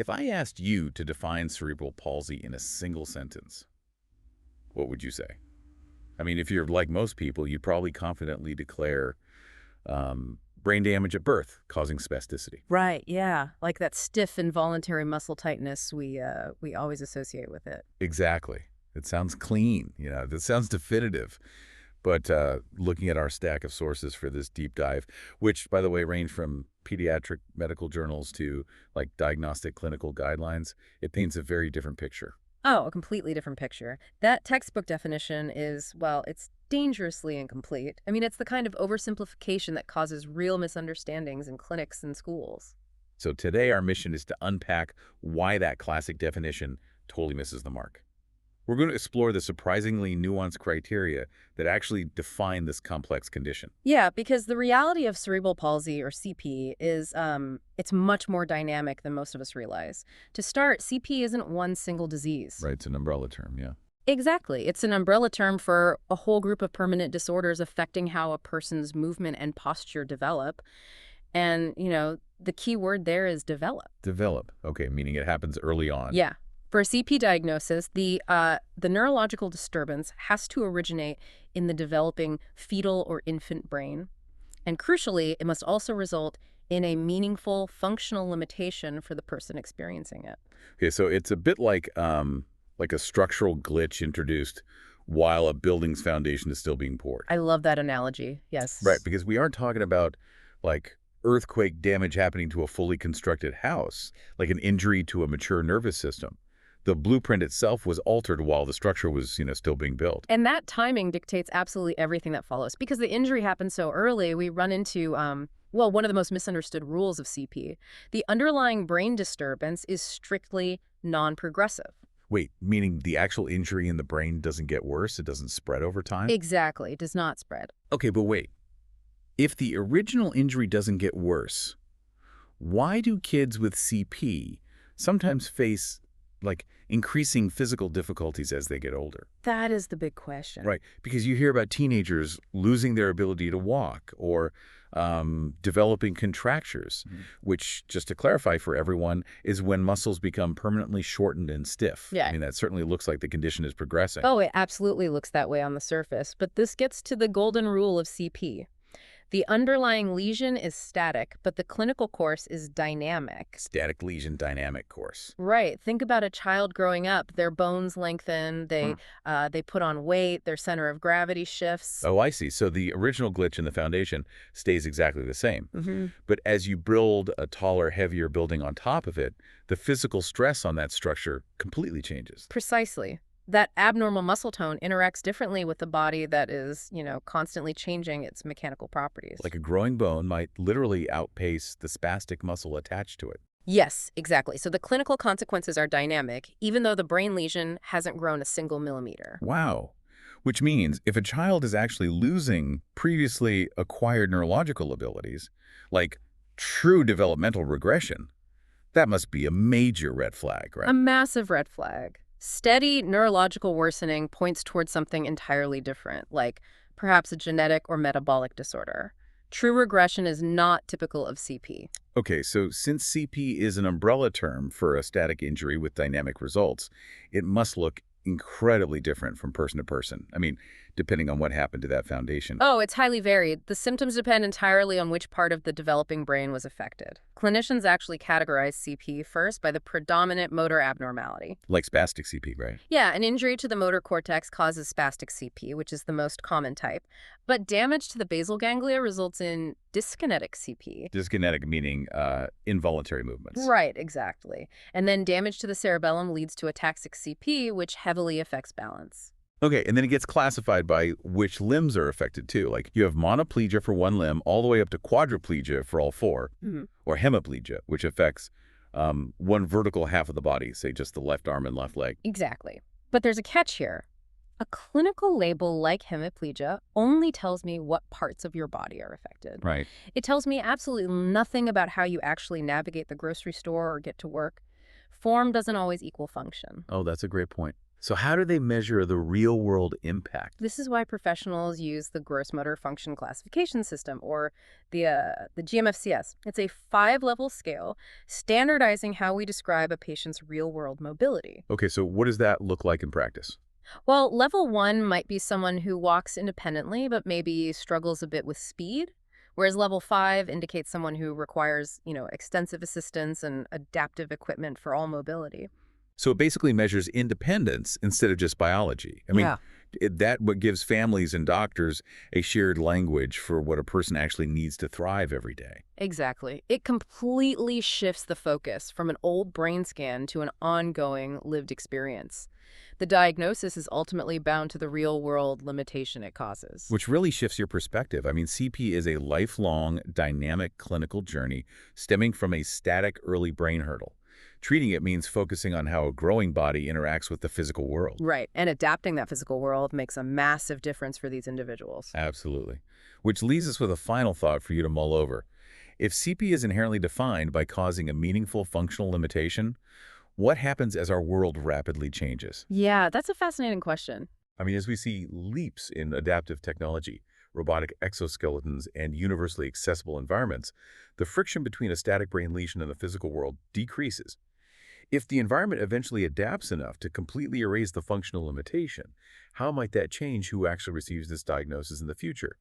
If I asked you to define cerebral palsy in a single sentence, what would you say? I mean, if you're like most people, you'd probably confidently declare brain damage at birth causing spasticity. Right, yeah. Like that stiff involuntary muscle tightness we always associate with it. Exactly. It sounds clean, that sounds definitive. But looking at our stack of sources for this deep dive, which, by the way, range from pediatric medical journals to like diagnostic clinical guidelines, it paints a very different picture. Oh, a completely different picture. That textbook definition is, well, it's dangerously incomplete. I mean, it's the kind of oversimplification that causes real misunderstandings in clinics and schools. So today our mission is to unpack why that classic definition totally misses the mark. We're going to explore the surprisingly nuanced criteria that actually define this complex condition. Yeah, because the reality of cerebral palsy, or CP, is it's much more dynamic than most of us realize. To start, CP isn't one single disease. Right, it's an umbrella term, yeah. Exactly. It's an umbrella term for a whole group of permanent disorders affecting how a person's movement and posture develop. And, the key word there is develop. Develop. Okay, meaning it happens early on. Yeah. For a CP diagnosis, the neurological disturbance has to originate in the developing fetal or infant brain. And crucially, it must also result in a meaningful functional limitation for the person experiencing it. Okay, so it's a bit like a structural glitch introduced while a building's foundation is still being poured. I love that analogy, yes. Right, because we aren't talking about like earthquake damage happening to a fully constructed house, like an injury to a mature nervous system. The blueprint itself was altered while the structure was, still being built. And that timing dictates absolutely everything that follows. Because the injury happened so early, we run into, one of the most misunderstood rules of CP. The underlying brain disturbance is strictly non-progressive. Wait, meaning the actual injury in the brain doesn't get worse? It doesn't spread over time? Exactly. It does not spread. Okay, but wait. If the original injury doesn't get worse, why do kids with CP sometimes face increasing physical difficulties as they get older? That is the big question. Right, because you hear about teenagers losing their ability to walk or developing contractures, which, just to clarify for everyone, is when muscles become permanently shortened and stiff. Yeah. I mean, that certainly looks like the condition is progressing. Oh, it absolutely looks that way on the surface. But this gets to the golden rule of CP. The underlying lesion is static, but the clinical course is dynamic. Static lesion dynamic course. Right. Think about a child growing up. Their bones lengthen, they put on weight, their center of gravity shifts. Oh, I see. So the original glitch in the foundation stays exactly the same. But as you build a taller, heavier building on top of it, the physical stress on that structure completely changes. Precisely. That abnormal muscle tone interacts differently with the body that is, constantly changing its mechanical properties. Like a growing bone might literally outpace the spastic muscle attached to it. Yes, exactly. So the clinical consequences are dynamic, even though the brain lesion hasn't grown a single millimeter. Wow. Which means if a child is actually losing previously acquired neurological abilities, like true developmental regression, that must be a major red flag, right? A massive red flag. Steady neurological worsening points towards something entirely different, like perhaps a genetic or metabolic disorder. True regression is not typical of CP. Okay, so since CP is an umbrella term for a static injury with dynamic results, it must look incredibly different from person to person. I mean, depending on what happened to that foundation. Oh, it's highly varied. The symptoms depend entirely on which part of the developing brain was affected. Clinicians actually categorize CP first by the predominant motor abnormality. Like spastic CP, right? Yeah, an injury to the motor cortex causes spastic CP, which is the most common type. But damage to the basal ganglia results in dyskinetic CP. Dyskinetic meaning involuntary movements. Right, exactly. And then damage to the cerebellum leads to ataxic CP, which heavily affects balance. Okay, and then it gets classified by which limbs are affected too. Like you have monoplegia for one limb all the way up to quadriplegia for all four, or hemiplegia, which affects one vertical half of the body, say just the left arm and left leg. Exactly. But there's a catch here. A clinical label like hemiplegia only tells me what parts of your body are affected. Right. It tells me absolutely nothing about how you actually navigate the grocery store or get to work. Form doesn't always equal function. Oh, that's a great point. So how do they measure the real-world impact? This is why professionals use the gross motor function classification system, or the GMFCS. It's a 5-level scale standardizing how we describe a patient's real-world mobility. Okay, so what does that look like in practice? Well, level 1 might be someone who walks independently but maybe struggles a bit with speed, whereas level 5 indicates someone who requires, extensive assistance and adaptive equipment for all mobility. So it basically measures independence instead of just biology. I mean, Yeah. that what gives families and doctors a shared language for what a person actually needs to thrive every day. Exactly. It completely shifts the focus from an old brain scan to an ongoing lived experience. The diagnosis is ultimately bound to the real-world limitation it causes. Which really shifts your perspective. I mean, CP is a lifelong, dynamic clinical journey stemming from a static early brain hurdle. Treating it means focusing on how a growing body interacts with the physical world. Right, and adapting that physical world makes a massive difference for these individuals. Absolutely. Which leaves us with a final thought for you to mull over. If CP is inherently defined by causing a meaningful functional limitation, what happens as our world rapidly changes? Yeah, that's a fascinating question. I mean, as we see leaps in adaptive technology, robotic exoskeletons, and universally accessible environments, the friction between a static brain lesion and the physical world decreases. If the environment eventually adapts enough to completely erase the functional limitation, how might that change who actually receives this diagnosis in the future?